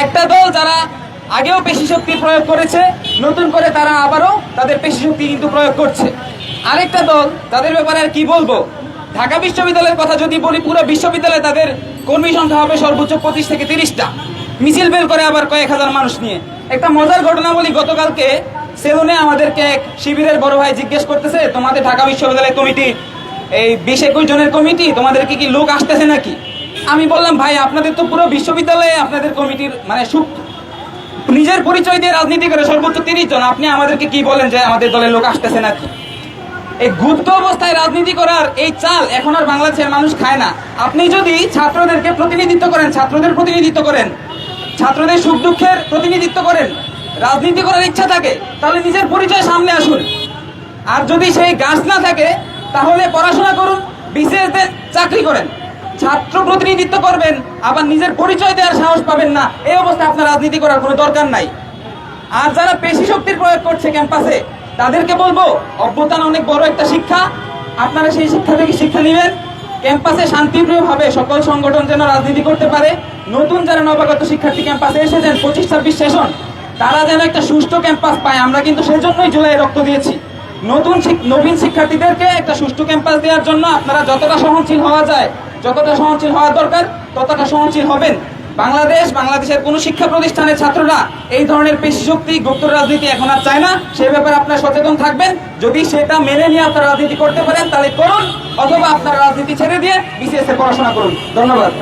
একটা দল যারা আগেও পেশি শক্তি প্রয়োগ করেছে, নতুন করে তারা আবারও তাদের পেশি শক্তি কিন্তু প্রয়োগ করছে। আরেকটা দল, তাদের ব্যাপারে আর কি বলবো, ঢাকা বিশ্ববিদ্যালয়ের কথা যদি বলি, পুরো বিশ্ববিদ্যালয়ে তাদের কর্মী সংখ্যা হবে সর্বোচ্চ 25 থেকে 30টা, মিছিল বের করে আবার কয়েক হাজার মানুষ নিয়ে। একটা মজার ঘটনা বলি, গতকালকে সেলুনে আমাদেরকে এক শিবিরের বড় ভাই জিজ্ঞেস করতেছে, তোমাদের ঢাকা বিশ্ববিদ্যালয় কমিটি এই 20-21 জনের কমিটি, তোমাদেরকে কি লোক আসতেছে নাকি? আমি বললাম, ভাই আপনাদের তো পুরো বিশ্ববিদ্যালয়ে আপনাদের কমিটির মানে নিজের পরিচয় দিয়ে রাজনীতি করে সর্বোচ্চ 30 জন, আপনি আমাদেরকে কি বলেন যে আমাদের দলের লোক আসতেছে নাকি? এই গুপ্ত অবস্থায় রাজনীতি করার এই চাল এখন আর বাংলাদেশের মানুষ খায় না। আপনি যদি ছাত্রদেরকে প্রতিনিধিত্ব করেন, ছাত্রদের প্রতিনিধিত্ব করেন, ছাত্রদের সুখ দুঃখের প্রতিনিধিত্ব করেন, রাজনীতি করার ইচ্ছা থাকে, তাহলে নিজের পরিচয় সামনে আসুন। আর যদি সেই গাছ না থাকে, তাহলে পড়াশোনা করুন, বিসিএস দেন, চাকরি করেন। ছাত্র প্রতিনিধিত্ব করবেন, আবার নিজের পরিচয় দেওয়ার সাহস পাবেন না, এই অবস্থায় আপনার রাজনীতি করার কোনো দরকার নাই। আর যারা পেশি শক্তির প্রয়োগ করছে ক্যাম্পাসে, তাদেরকে বলবো, অভ্যুত্থান অনেক বড় একটা শিক্ষা, আপনারা সেই শিক্ষা থেকে শিক্ষা নেবেন। ক্যাম্পাসে শান্তিপ্রিয়ভাবে সকল সংগঠন যেন রাজনীতি করতে পারে। নতুন যারা নবাগত শিক্ষার্থী ক্যাম্পাসে এসেছেন 25-26 সেশন, তারা যেন একটা সুষ্ঠু ক্যাম্পাস পায়। আমরা কিন্তু সেজন্যই জুলাই রক্ত দিয়েছি, নবীন শিক্ষার্থীদেরকে একটা সুষ্ঠু ক্যাম্পাস দেওয়ার জন্য। আপনারা যতটা সহনশীল হওয়া যায়, যতটা সহনশীল হওয়া দরকার, ততটা সহনশীল হবেন। বাংলাদেশের কোন শিক্ষা প্রতিষ্ঠানের ছাত্ররা এই ধরনের পেশি শক্তি, গুপ্ত রাজনীতি এখন আর চায় না। সে ব্যাপারে আপনারা সচেতন থাকবেন। যদি সেটা মেনে নিয়ে আপনারা রাজনীতি করতে পারেন তাহলে করুন, অথবা আপনারা রাজনীতি ছেড়ে দিয়ে বিসিএস এ পড়াশোনা করুন। ধন্যবাদ।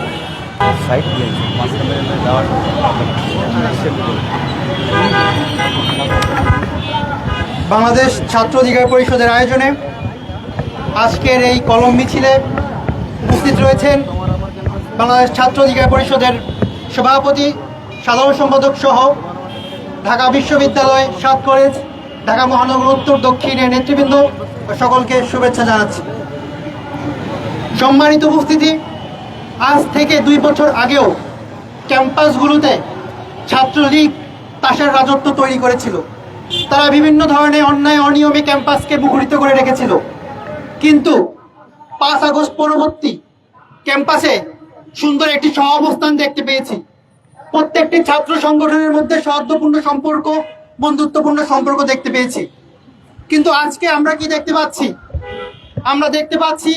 বাংলাদেশ ছাত্র অধিকার পরিষদের আয়োজনে আজকের এই কলম মিছিলে উপস্থিত রয়েছেন বাংলাদেশ ছাত্র অধিকার পরিষদের সভাপতি, সাধারণ সম্পাদক সহ ঢাকা বিশ্ববিদ্যালয়, 7 কলেজ, ঢাকা মহানগর উত্তর দক্ষিণের নেতৃবৃন্দ, সকলকে শুভেচ্ছা জানাচ্ছি। সম্মানিত উপস্থিতি, আজ থেকে 2 বছর আগেও ক্যাম্পাসগুলোতে ছাত্রলীগ তাসার রাজত্ব তৈরি করেছিল। তারা বিভিন্ন ধরনের অন্যায় অনিয়মে ক্যাম্পাসকে মুখরিত করে রেখেছিল। কিন্তু 5 আগস্ট পরবর্তী ক্যাম্পাসে সুন্দর একটি সহাবস্থান দেখতে পেয়েছি। প্রত্যেকটি ছাত্র সংগঠনের মধ্যে সৌহার্দ্যপূর্ণ সম্পর্ক, বন্ধুত্বপূর্ণ সম্পর্ক দেখতে পেয়েছি। কিন্তু আজকে আমরা কি দেখতে পাচ্ছি? আমরা দেখতে পাচ্ছি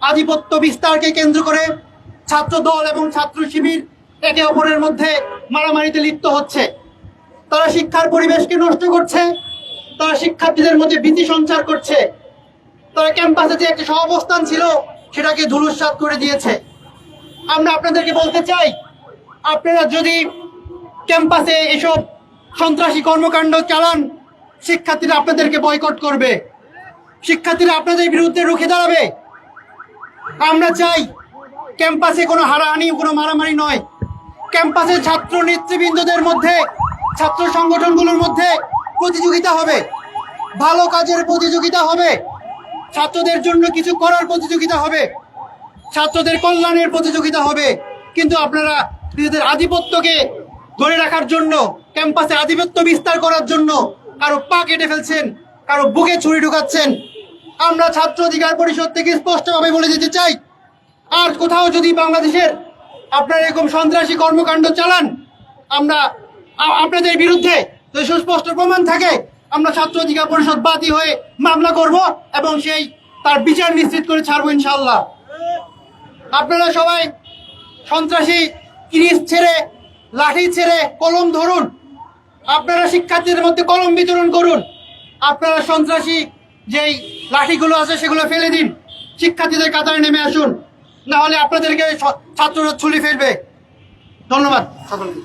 আধিপত্য বিস্তারকে কেন্দ্র করে ছাত্র দল এবং ছাত্র শিবির একে অপরের মধ্যে মারামারিতে লিপ্ত হচ্ছে। তারা শিক্ষার পরিবেশকে নষ্ট করছে, তারা শিক্ষার্থীদের মধ্যে ভীতি সঞ্চার করছে, তারা ক্যাম্পাসে যে একটা সহাবস্থান ছিল সেটাকে ধূলিসাৎ করে দিয়েছে। আমরা আপনাদেরকে বলতে চাই, আপনারা যদি ক্যাম্পাসে এসব সন্ত্রাসী কর্মকাণ্ড চালান, শিক্ষার্থীরা আপনাদেরকে বয়কট করবে, শিক্ষার্থীরা আপনাদের বিরুদ্ধে রুখে দাঁড়াবে। আমরা চাই ক্যাম্পাসে কোনো হারাহানি, কোনো মারামারি নয়। ক্যাম্পাসে ছাত্র নেতৃবৃন্দদের মধ্যে, ছাত্র সংগঠনগুলোর মধ্যে প্রতিযোগিতা হবে, ভালো কাজের প্রতিযোগিতা হবে, ছাত্রদের জন্য কিছু করার প্রতিযোগিতা হবে, ছাত্রদের কল্যাণের প্রতিযোগিতা হবে। কিন্তু আপনারা নিজেদের আধিপত্যকে ধরে রাখার জন্য, ক্যাম্পাসে আধিপত্য বিস্তার করার জন্য কারো পা কেটে ফেলছেন, কারো বুকে ছুরি ঢুকাচ্ছেন। আমরা ছাত্র অধিকার পরিষদ থেকে স্পষ্টভাবে বলে দিতে চাই, আর কোথাও যদি বাংলাদেশের আপনারা এরকম সন্ত্রাসী কর্মকাণ্ড চালান, আমরা আপনাদের বিরুদ্ধে যদি সুস্পষ্ট প্রমাণ থাকে, আমরা ছাত্র অধিকার পরিষদ বাদী হয়ে মামলা করব এবং তার বিচার নিশ্চিত করে ছাড়বো ইনশাআল্লাহ। আপনারা সবাই সন্ত্রাসী কিরিচ ছেড়ে, লাঠি ছেড়ে কলম ধরুন। আপনারা শিক্ষার্থীদের মধ্যে কলম বিতরণ করুন। আপনারা সন্ত্রাসী যেই লাঠিগুলো আছে সেগুলো ফেলে দিন, শিক্ষার্থীদের কাতারে নেমে আসুন, না হলে আপনাদেরকে ছাত্ররা ছুরি ফেলবে। ধন্যবাদ সকলকে।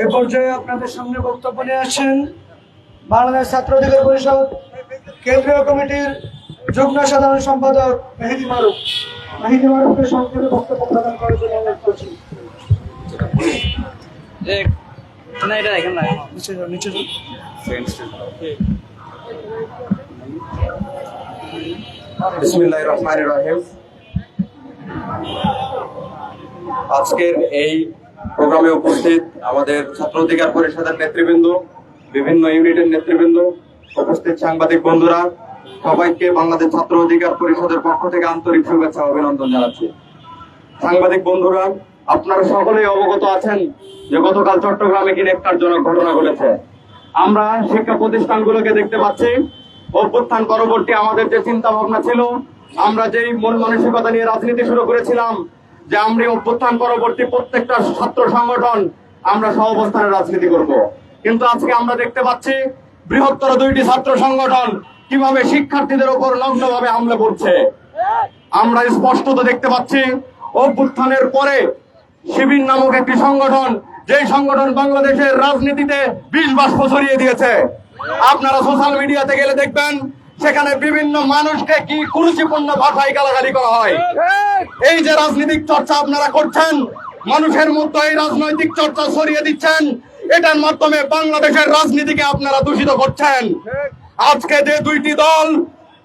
এ পর্যায়ে আপনাদের সামনে বক্তব্য নিয়ে আসছেন বাংলাদেশ ছাত্র অধিকার পরিষদ কেন্দ্রীয় কমিটির যুগ্ম সাধারণ সম্পাদক মেহেদী মারুফ। মেহেদী মারুফকে সংক্ষেপে বক্তব্য প্রদান করার জন্য অনুরোধ করছি। বিসমিল্লাহির রহমানির রহিম। আজকের এই প্রোগ্রামে উপস্থিত আমাদের ছাত্র অধিকার পরিষদের নেতৃবৃন্দ, বিভিন্ন ইউনিটের নেতৃবৃন্দ, উপস্থিত সাংবাদিক বন্ধুরা, সবাইকে বাংলাদেশ ছাত্র অধিকার পরিষদের পক্ষ থেকে আন্তরিক শুভেচ্ছা ও অভিনন্দন জানাচ্ছি। সাংবাদিক বন্ধুরা, আপনারা সকলেই অবগত আছেন যে গতকাল চট্টগ্রামে কি নেকটারজনক ঘটনা ঘটেছে। আমরা শিক্ষা প্রতিষ্ঠানগুলোকে দেখতে পাচ্ছি অভ্যুত্থান পরবর্তী আমাদের যে চিন্তা ভাবনা ছিল, আমরা যেই মন মানসিকতা নিয়ে রাজনীতি শুরু করেছিলাম যে আমরা অভ্যুত্থান পরবর্তী প্রত্যেকটা ছাত্র সংগঠন আমরা সহাবস্থানের রাজনীতি করব, কিন্তু আজকে আমরা দেখতে পাচ্ছি বৃহত্তর দুইটি ছাত্র সংগঠন কিভাবে শিক্ষার্থীদের উপর নগ্নভাবে হামলা করছে। আমরা স্পষ্টত দেখতে পাচ্ছি অভ্যুত্থানের পরে শিবির নামক একটি সংগঠন, যেই সংগঠন বাংলাদেশের রাজনীতিতে বিষ বাষ্প ছড়িয়ে দিয়েছে। আপনারা সোশ্যাল মিডিয়াতে গেলে দেখবেন সেখানে বিভিন্ন মানুষকে কি কুরুচিপূর্ণ ভাষায় গালাগালি করা হয়। এই যে রাজনৈতিক চর্চা আপনারা করছেন, মানুষের মধ্যে এই রাজনৈতিক চর্চা ছড়িয়ে দিচ্ছেন, এটার মাধ্যমে বাংলাদেশের রাজনীতিকে আপনারা দূষিত করছেন। আজকে যে দুইটি দল,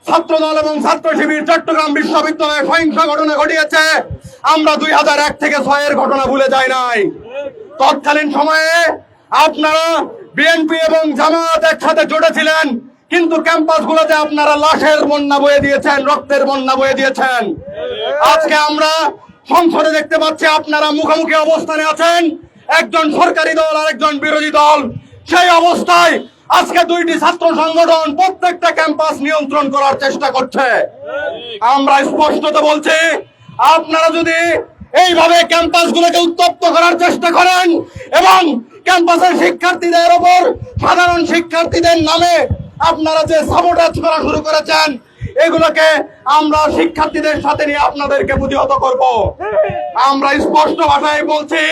ছাত্র দল এবং ছাত্র শিবির চট্টগ্রাম বিশ্ববিদ্যালয়ে সহিংস ঘটনা ঘটিয়েছে, আমরা 2001 থেকে 6 এর ঘটনা ভুলে যাই নাই। তৎকালীন সময়ে আপনারা বিএনপি এবং জামাত একসাথে জুটেছিলেন, কিন্তু ক্যাম্পাসগুলোতে আপনারা লাশের বন্যা বয়ে দিয়েছেন, রক্তের বন্যা বয়ে দিয়েছেন। আজকে আমরা সংসদে দেখতে পাচ্ছি আপনারা মুখোমুখি অবস্থানে আছেন, একজন সরকারি দল আর একজন বিরোধী দল। সেই অবস্থায় আজকে দুইটি ছাত্র সংগঠন প্রত্যেকটা ক্যাম্পাস নিয়ন্ত্রণ করার চেষ্টা করছে। আমরা স্পষ্টত বলছি, আপনারা যদি এইভাবে ক্যাম্পাসগুলোকে উত্তপ্ত করার চেষ্টা করেন এবং ক্যাম্পাসের শিক্ষার্থীদের ওপর, সাধারণ শিক্ষার্থীদের নামে আপনারা যে সাবোটাজ করা শুরু করেছেন, এগুলোকে আমরা শিক্ষার্থীদের সাথে নিয়ে আপনাদেরকে প্রতিহত করব। আমরা স্পষ্ট ভাষায় বলছি,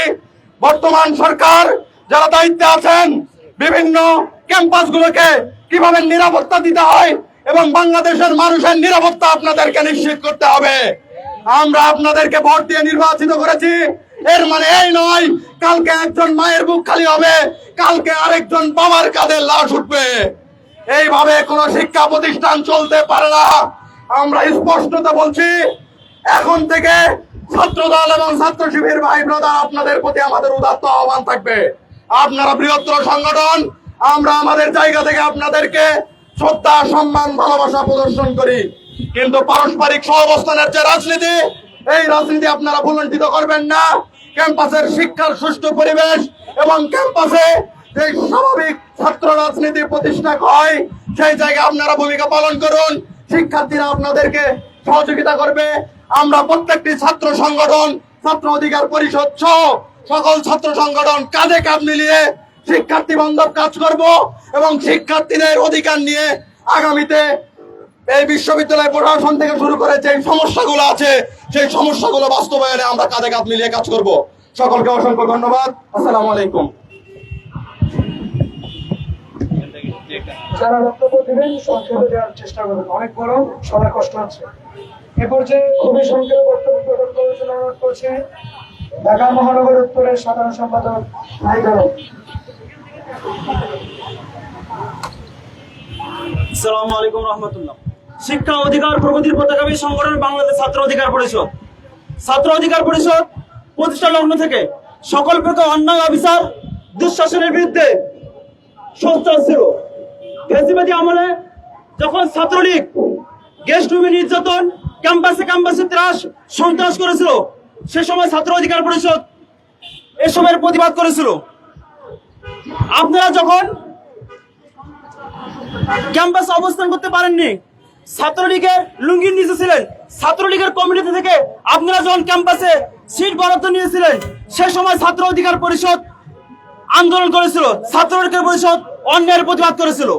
বর্তমান সরকার যারা দায়িত্বে আছেন, বিভিন্ন ক্যাম্পাসগুলোকে কিভাবে নিরাপত্তা দিতে হয় এবং বাংলাদেশের মানুষের নিরাপত্তা আপনাদেরকে নিশ্চিত করতে হবে। আমরা আপনাদেরকে ভোট দিয়ে নির্বাচিত করেছি, এর মানে এই নয় কালকে একজন মায়ের বুক খালি হবে, কালকে আরেকজন বাবার কাঁধে লাশ উঠবে। এইভাবে কোন শিক্ষা প্রতিষ্ঠান চলতে পারে না। আমরা স্পষ্টত বলছি, এখন থেকে ছাত্র দল এবং ছাত্র শিবির ভাই ব্রাদার, আপনাদের প্রতি আমাদের উদাত্ত আহ্বান থাকবে। আপনারা বৃহত্তর সংগঠন, আমরা আমাদের জায়গা থেকে আপনাদেরকে শ্রদ্ধা, সম্মান, ভালোবাসা প্রদর্শন করি, কিন্তু পারস্পরিক সহাবস্থানের যে রাজনীতি, এই রাজনীতি আপনারা ভুলণ্ঠিত করবেন না। ক্যাম্পাসের শিক্ষার সুষ্ঠু পরিবেশ এবং ক্যাম্পাসে যে স্বাভাবিক ছাত্র রাজনীতি প্রতিষ্ঠা হয়, সেই জায়গায় আপনারা ভূমিকা পালন করুন। শিক্ষার্থীরা আপনাদেরকে সহযোগিতা করবে। আমরা প্রত্যেকটি ছাত্র সংগঠন, ছাত্র অধিকার পরিষদ সহ সকল ছাত্র সংগঠন কাঁধে কাঁধ মিলিয়ে শিক্ষার্থী বান্ধব কাজ করব এবং শিক্ষার্থীদের অধিকার নিয়ে আগামীতে এই বিশ্ববিদ্যালয় প্রশাসন থেকে শুরু করে যে সমস্যাগুলো আছে, সেই সমস্যাগুলো বাস্তবায়নে আমরা কাঁধে কাঁধ মিলিয়ে কাজ করব। সকলকে অসংখ্য ধন্যবাদ। আসসালামু আলাইকুম। যারা বক্তব্য দিবেন সংক্ষেপে দেওয়ার চেষ্টা করবেন, অনেক বড়, সবার কষ্ট হচ্ছে। এ পর্যায়ে খুবই সংক্ষেপে বক্তব্য প্রদান করার জন্য অনুরোধ করছি ঢাকা মহানগর উত্তরের সাধারণ সম্পাদক নাহিদ। আসসালামু আলাইকুম রহমতুল্লাহ। শিক্ষা অধিকার প্রগতির পতাকাবী সংগঠন বাংলাদেশ ছাত্র অধিকার পরিষদ। ছাত্র অধিকার পরিষদ প্রতিষ্ঠা লগ্ন থেকে সকল প্রকার অন্যায়, অবিচার, দুঃশাসনের বিরুদ্ধে সোচ্চার ছিল। ফ্যাসিবাদী আমলে যখন ছাত্রলীগ গেস্ট রুমে নির্যাতন, ক্যাম্পাসে ত্রাস, সন্ত্রাস করেছিল, সে সময় ছাত্র অধিকার পরিষদ এসবের প্রতিবাদ করেছিল। আপনারা যখন ক্যাম্পাসে অবস্থান করতে পারেননি, ছাত্রলীগের লুঙ্গির নিচে ছিলেন, ছাত্রলীগের কমিটি থেকে আপনারা যখন ক্যাম্পাসে সিট বরাদ্দ নিয়েছিলেন, সে সময় ছাত্র অধিকার পরিষদ আন্দোলন করেছিল, ছাত্র অধিকার পরিষদ অন্যায়ের প্রতিবাদ করেছিল।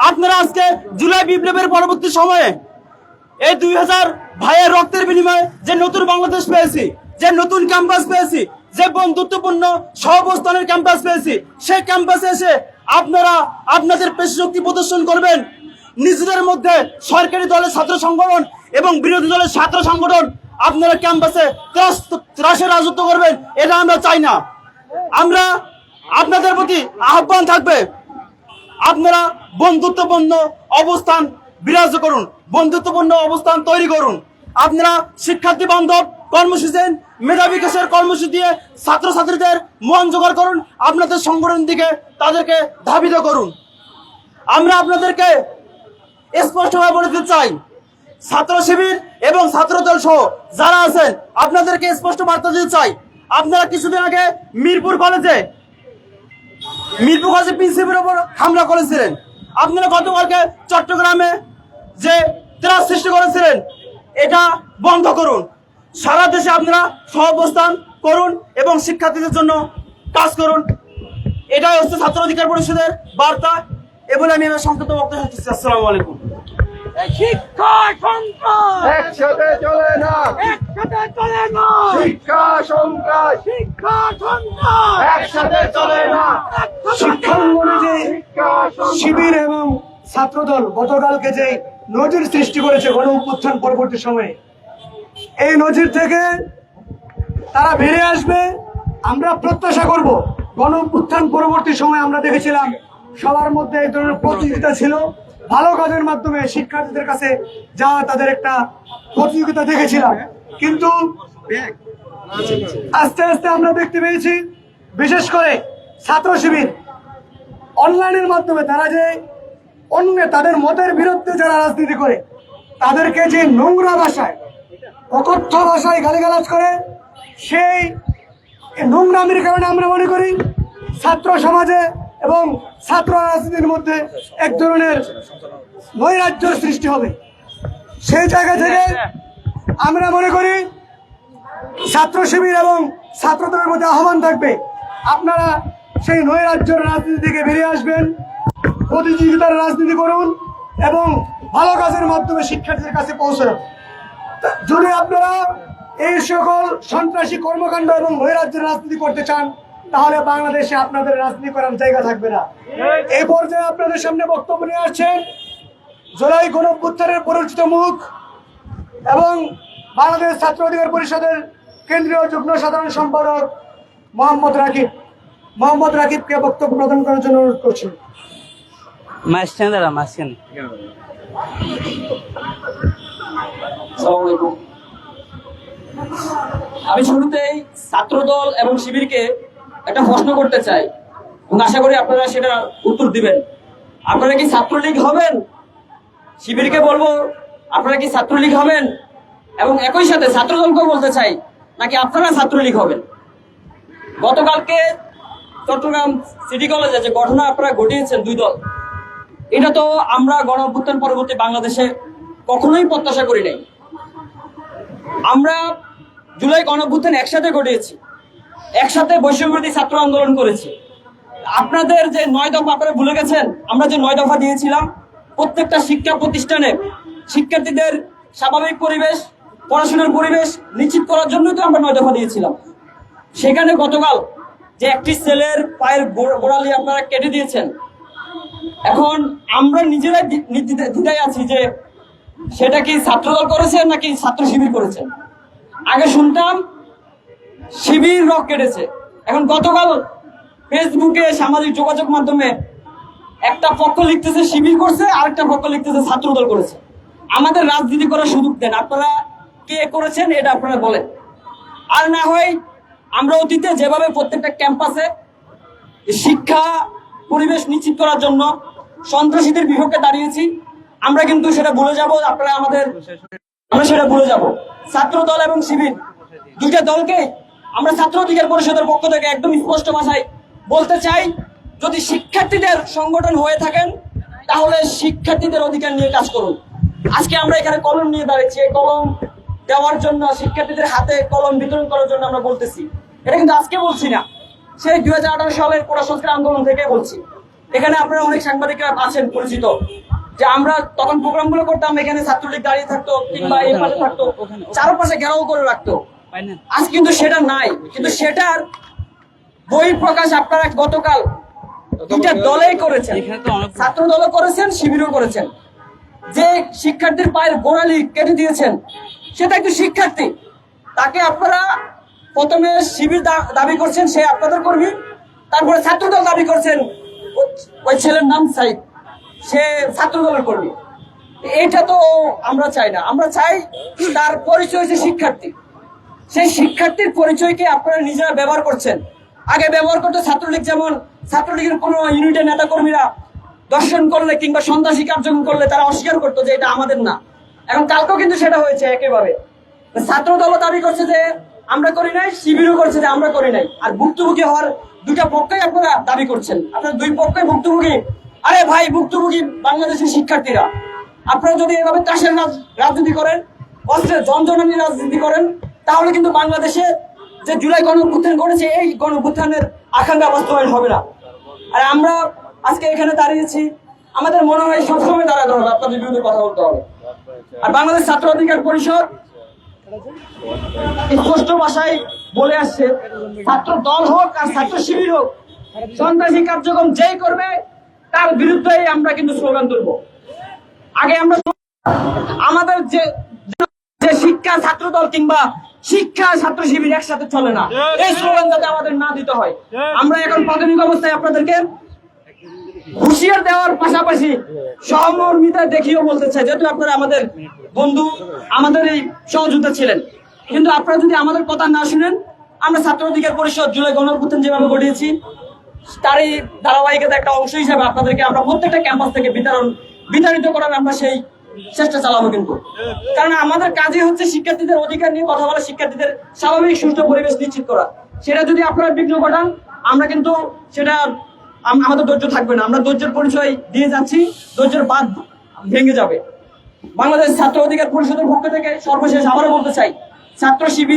আপনারা আজকে জুলাই বিপ্লবের পরবর্তী সময়ে এই 2000 ভাইয়ের রক্তের বিনিময়ে যে নতুন বাংলাদেশ পেয়েছি, যে নতুন ক্যাম্পাস পেয়েছি, যে বন্ধুত্বপূর্ণ সহাবস্থানের ক্যাম্পাস পেয়েছি, সেই ক্যাম্পাসে এসে আপনারা আপনাদের পেশাশক্তি প্রদর্শন করবেন। নিজেদের মধ্যে সরকারি দলের ছাত্র সংগঠন এবং বিরোধী দলের ছাত্র সংগঠন আপনারা ক্যাম্পাসে ত্রাসের রাজত্ব করবেন, এটা আমরা চাই না। আমরা আপনাদের প্রতি আহ্বান থাকবে, আপনারা বন্ধুত্বপূর্ণ অবস্থান বিরাজ করুন, বন্ধুত্বপূর্ণ অবস্থান তৈরি করুন। আপনারা শিক্ষার্থী বান্ধব কর্মসূচি, মেধা বিকাশের কর্মসূচি দিয়ে ছাত্রছাত্রীদের মন জোগাড় করুন, আপনাদের সংগঠন দিকে তাদেরকে ধাবিত করুন। আমরা আপনাদেরকে স্পষ্টভাবে বলে দিতে চাই, ছাত্র শিবির এবং ছাত্রদল সহ যারা আছেন আপনাদেরকে স্পষ্ট বার্তা দিতে চাই, আপনারা কিছুদিন আগে মিরপুর কলেজে প্রিন্সিপালের উপর হামলা করেছিলেন। আপনারা গতকালকে চট্টগ্রামে যে ত্রাস সৃষ্টি করেছিলেন এটা বন্ধ করুন। সারা দেশে আপনারা সহাবস্থান করুন এবং শিক্ষার্থীদের জন্য কাজ করুন। এটাই হচ্ছে ছাত্র অধিকার পরিষদের বার্তা। এবং আমি আমার সংক্ষিপ্ত বক্তব্য করতেছি। আসসালামু আলাইকুম। শিক্ষা সন্ত্রাস একসাথে চলে না, একসাথে চলে না, শিক্ষা সন্ত্রাস শিক্ষা সন্ত্রাস একসাথে চলে না, শিক্ষাঙ্গনে যে শিবির এবং ছাত্রদল গতকালকে যে নজির সৃষ্টি করেছে গণ অভ্যুত্থান পরবর্তী সময়ে, এই নজির থেকে তারা বেরিয়ে আসবে আমরা প্রত্যাশা করব। গণ অভ্যুত্থান পরবর্তী সময়ে আমরা দেখেছিলাম সবার মধ্যে এই ধরনের প্রতিযোগিতা ছিল, ভালো কাজের মাধ্যমে শিক্ষার্থীদের কাছে যা তাদের একটা প্রতিযোগিতা দেখেছিলাম। কিন্তু আস্তে আস্তে আমরা দেখতে পেয়েছি বিশেষ করে ছাত্র শিবির অনলাইনের মাধ্যমে তারা যে অন্য তাদের মতের বিরুদ্ধে যারা রাজনীতি করে তাদেরকে যে নোংরা ভাষায় অকথ্য ভাষায় গালিগালাজ করে, সেই নোংরামির কারণে আমরা মনে করি ছাত্র সমাজে এবং ছাত্র রাজনীতির মধ্যে এক ধরনের নৈরাজ্যের সৃষ্টি হবে। সেই জায়গা থেকে আমরা মনে করি ছাত্র শিবির এবং ছাত্রদের মধ্যে আহ্বান থাকবে, আপনারা সেই নৈরাজ্যের রাজনীতি থেকে বেরিয়ে আসবেন, প্রতিযোগিতার রাজনীতি করুন এবং ভালো কাজের মাধ্যমে শিক্ষার্থীদের কাছে পৌঁছান। যদি আপনারা এই সকল সন্ত্রাসী কর্মকাণ্ড এবং নৈরাজ্যের রাজনীতি করতে চান তাহলে বাংলাদেশে আপনাদের রাজনীতি করার জায়গা থাকবে না। এই পর্যায়ে আপনাদের সামনে বক্তব্য নিয়ে আসছেন জুলাই গণঅভ্যুত্থানের পরিচিত মুখ এবং বাংলাদেশ ছাত্র অধিকার পরিষদের কেন্দ্রীয় যুগ্ম সাধারণ সম্পাদক মোহাম্মদ রাকিব। মোহাম্মদ রাকিবকে বক্তব্য প্রদান করার জন্য অনুরোধ করছি। আমি শুরুতেই ছাত্রদল এবং শিবিরকে একটা প্রশ্ন করতে চাই এবং আশা করি আপনারা সেটা উত্তর দিবেন। আপনারা কি ছাত্রলীগ হবেন? শিবিরকে বলবো আপনারা কি ছাত্রলীগ হবেন? এবং একই সাথে ছাত্রদলকেও বলতে চাই নাকি আপনারা ছাত্রলীগ হবেন? গতকালকে চট্টগ্রাম সিটি কলেজে যে ঘটনা আপনারা ঘটিয়েছেন দুই দল, এটা তো আমরা গণ অভ্যুত্থান পরবর্তী বাংলাদেশে কখনোই প্রত্যাশা করি নাই। আমরা জুলাই গণ অভ্যুত্থান একসাথে ঘটিয়েছি, একসাথে বৈষম্যবিরোধী ছাত্র আন্দোলন করেছি। আপনাদের যে 9 দফা আপনারা ভুলে গেছেন, আমরা যে 9 দফা দিয়েছিলাম প্রত্যেকটা শিক্ষা প্রতিষ্ঠানে শিক্ষার্থীদের স্বাভাবিক পরিবেশ, পড়াশোনার পরিবেশ নিশ্চিত করার জন্য তো আমরা 9 দফা দিয়েছিলাম। সেখানে গতকাল যে একটি ছেলের পায়ের গোড়ালি আপনারা কেটে দিয়েছেন, এখন আমরা নিজেরাই দ্বিধায় আছি যে সেটা কি ছাত্রদল করেছে নাকি ছাত্র শিবির করেছে। আগে শুনতাম শিবির রক কেটেছে, এখন গতকাল ফেসবুকে সামাজিক যোগাযোগ মাধ্যমে একটা পক্ষ লিখতেছে শিবির করছে, আরেকটা পক্ষ লিখতেছে ছাত্রদল করেছে। আমাদের রাজনীতি করার সুযোগ দেন, আপনারা কে করেছেন এটা আপনারা বলেন। আর না হয় আমরা অতীতে যেভাবে প্রত্যেকটা ক্যাম্পাসে শিক্ষা পরিবেশ নিশ্চিত করার জন্য সন্ত্রাসীদের বিপক্ষে দাঁড়িয়েছি, আমরা কিন্তু সেটা ভুলে যাব। আমরা সেটা ভুলে যাব। ছাত্রদল এবং শিবির দুইটা দলকে আমরা ছাত্র অধিকার পরিষদের পক্ষ থেকে একদম স্পষ্ট ভাষায় বলতে চাই, যদি শিক্ষার্থীদের সংগঠন হয়ে থাকেন তাহলে শিক্ষার্থীদের অধিকার নিয়ে কাজ করুন। আজকে আমরা এখানে কলম নিয়ে দাঁড়িয়েছি, এই কলম দেওয়ার জন্য, শিক্ষার্থীদের হাতে কলম বিতরণ করার জন্য আমরা বলতেছি। এটা কিন্তু আজকে বলছি না, সেই 2018 সালের কোটা সংস্কার আন্দোলন থেকে বলছি। এখানে আপনারা অনেক সাংবাদিকরা আছেন পরিচিত, যে আমরা তখন প্রোগ্রাম গুলো করতাম, এখানে ছাত্রলীগ দাঁড়িয়ে থাকতো কিংবা এই পাশে থাকতো, চারপাশে ঘেরাও করে রাখতো। আজ কিন্তু সেটা নাই, কিন্তু সেটার বহিঃপ্রকাশ আপনারা গতকাল দুইটা দলেই করেছেন, ছাত্র দলও করেছেন, শিবিরও করেছেন। যে শিক্ষার্থীর পায়ের গোড়ালি কেটে দিয়েছেন সেটা একটু শিক্ষার্থী, তাকে আপনারা প্রথমে শিবির দাবি করছেন সে আপনাদের কর্মী, তারপরে ছাত্রদল দাবি করছেন ওই ছেলের নাম সাইদ, সে ছাত্রদলের কর্মী। এটা তো আমরা চাই না, আমরা চাই তার পরিচয় হচ্ছে শিক্ষার্থী। সেই শিক্ষার্থীর পরিচয়কে আপনারা নিজেরা ব্যবহার করছেন। আগে ব্যবহার করতো ছাত্রলীগ, যেমন ছাত্রলীগের কোনো ইউনিটের নেতা কর্মীরা দর্শন করলে কিংবা সন্ত্রাসী কার্যক্রম করলে তারা অস্বীকার করতো যে এটা আমাদের না। এখন কালকেও কিন্তু সেটা হয়েছে একেবারে। ছাত্র দলও দাবি করছে যে আমরা করি নাই, শিবিরও করছে যে আমরা করি নাই। আর ভুক্তভোগী হওয়ার দুইটা পক্ষই আপনারা দাবি করছেন, আপনারা দুই পক্ষই ভুক্তভোগী। আরে ভাই, ভুক্তভোগী বাংলাদেশের শিক্ষার্থীরা। আপনারা যদি এভাবে তাসের রাজনীতি করেন, অস্ত্রের জনজনানি রাজনীতি করেন, তাহলে কিন্তু বাংলাদেশে যে জুলাই গণঅভ্যুত্থান করেছে এই গণঅভ্যুত্থানের আকাঙ্ক্ষা বাস্তবায়ন হবে না। আর আমরা আজকে এখানে দাঁড়িয়েছি, আমাদের মনে হয় সবসময় দাঁড়াতে হবে, আপনাদের বিরুদ্ধে কথা বলতে হবে। আর বাংলাদেশ ছাত্র অধিকার পরিষদ স্পষ্ট ভাষায় বলে আসছে, ছাত্র দল হোক আর ছাত্র শিবির হোক, সন্ত্রাসী কার্যক্রম যেই করবে তার বিরুদ্ধেই আমরা কিন্তু স্লোগান তুলবো। আগে আমরা আমাদের যে শিক্ষা ছাত্র দল কিংবা শিক্ষা ছাত্র শিবির একসাথে চলে না, এই স্লোগান যাতে আমাদের না দিতে হয়। আমরা এখন প্রাথমিক অবস্থায় আপনাদেরকে হুঁশিয়ার দেওয়ার পাশাপাশি সহমর্মিতা দেখিয়েও বলতে চাই, যেহেতু আপনারা আমাদের বন্ধু, আমাদের এই সহযোদ্ধা ছিলেন, কিন্তু আপনারা যদি আমাদের কথা না শুনেন, আমরা ছাত্র অধিকার পরিষদ জুলাই গণঅভ্যুত্থান যেভাবে ঘটিয়েছি তারই ধারাবাহিকতা একটা অংশ হিসেবে আপনাদেরকে আমরা প্রত্যেকটা ক্যাম্পাস থেকে বিতাড়িত করার আমরা সেই চেষ্টা চালাবো। কিন্তু কারণ আমাদের কাজই হচ্ছে শিক্ষার্থীদের অধিকার নিয়ে কথা বলা, শিক্ষার্থীদের স্বাভাবিক সুষ্ঠু পরিবেশ নিশ্চিত করা। সেটা যদি আপনারা বিঘ্ন ঘটান, আমরা কিন্তু সেটা আমাদের ধৈর্য থাকবে না। আমরা ধৈর্যের পরিচয় দিয়ে যাচ্ছি, ধৈর্যের বাঁধ ভেঙে যাবে। বাংলাদেশ ছাত্র অধিকার পরিষদের পক্ষ থেকে সর্বশেষ আবারও বলতে চাই, ছাত্র শিবির